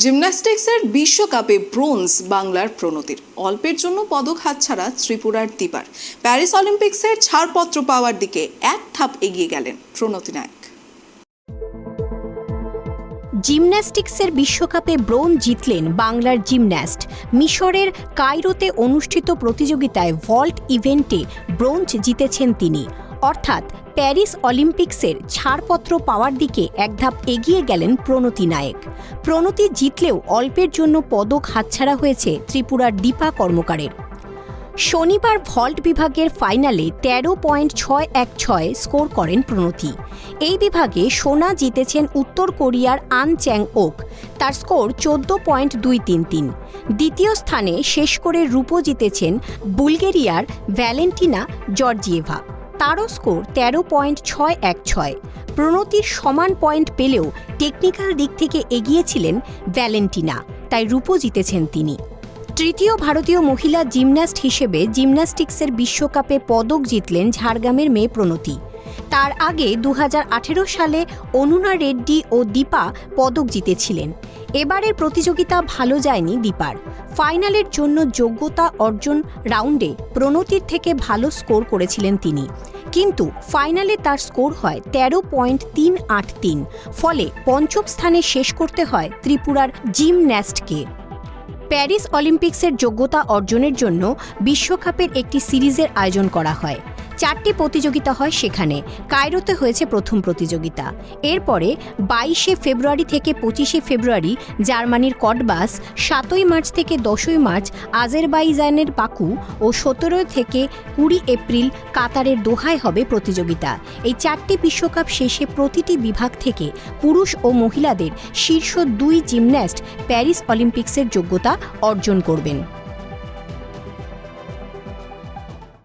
জিমন্যাস্টিক্সের বিশ্বকাপে ব্রোঞ্জ বাংলার প্রণতির। অল্পের জন্য পদক হাতছাড়া ত্রিপুরার দীপার। প্যারিস অলিম্পিক্সের ছাড়পত্র পাওয়ার দিকে এক ধাপ এগিয়ে গেলেন প্রণতি নায়ক। জিমন্যাস্টিক্সের বিশ্বকাপে ব্রোঞ্জ জিতলেন বাংলার জিমন্যাস্ট। মিশরের কায়রোতে অনুষ্ঠিত প্রতিযোগিতায় ভল্ট ইভেন্টে ব্রোঞ্জ জিতেছেন তিনি। অর্থাৎ প্যারিস অলিম্পিক্সের ছাড়পত্র পাওয়ার দিকে এক ধাপ এগিয়ে গেলেন প্রণতি নায়েক। প্রণতি জিতলেও অল্পের জন্য পদক হাতছাড়া হয়েছে ত্রিপুরার দীপা কর্মকারের। শনিবার ভল্ট বিভাগের ফাইনালে 13.616 স্কোর করেন প্রণতি। এই বিভাগে সোনা জিতেছেন উত্তর কোরিয়ার আন চ্যাং ওক, তার স্কোর 14.233। দ্বিতীয় স্থানে শেষ করে রূপো জিতেছেন বুলগেরিয়ার ভ্যালেন্টিনা জর্জিয়েভা, তারও স্কোর 13.616। প্রণতির সমান পয়েন্ট পেলেও টেকনিক্যাল দিক থেকে এগিয়েছিলেন ভ্যালেন্টিনা, তাই রূপো জিতেছেন তিনি। তৃতীয় ভারতীয় মহিলা জিমন্যাস্ট হিসেবে জিমন্যাস্টিক্সের বিশ্বকাপে পদক জিতলেন ঝাড়গ্রামের মেয়ে প্রণতি। তার আগে 2018 সালে অনুনা রেড্ডি ও দীপা পদক জিতেছিলেন। এবারের প্রতিযোগিতা ভালো যায়নি দীপার। ফাইনালের জন্য যোগ্যতা অর্জন রাউন্ডে প্রণতির থেকে ভালো স্কোর করেছিলেন তিনি, কিন্তু ফাইনালে তার স্কোর হয় 13.383। ফলে পঞ্চম স্থানে শেষ করতে হয় ত্রিপুরার জিমন্যাস্টকে। প্যারিস অলিম্পিক্সের যোগ্যতা অর্জনের জন্য বিশ্বকাপের একটি সিরিজের আয়োজন করা হয়। 4টি প্রতিযোগিতা হয় সেখানে। কায়রোতে হয়েছে প্রথম প্রতিযোগিতা। এরপরে 22শে ফেব্রুয়ারি থেকে 25শে ফেব্রুয়ারি জার্মানির কটবাস, 7ই মার্চ থেকে 10ই মার্চ আজেরবাইজানের বাকু ও 17 থেকে 20 এপ্রিল কাতারের দোহায় হবে প্রতিযোগিতা। এই 4টি বিশ্বকাপ শেষে প্রতিটি বিভাগ থেকে পুরুষ ও মহিলাদের শীর্ষ 2 জিমন্যাস্ট প্যারিস অলিম্পিক্সের যোগ্যতা অর্জন করবেন।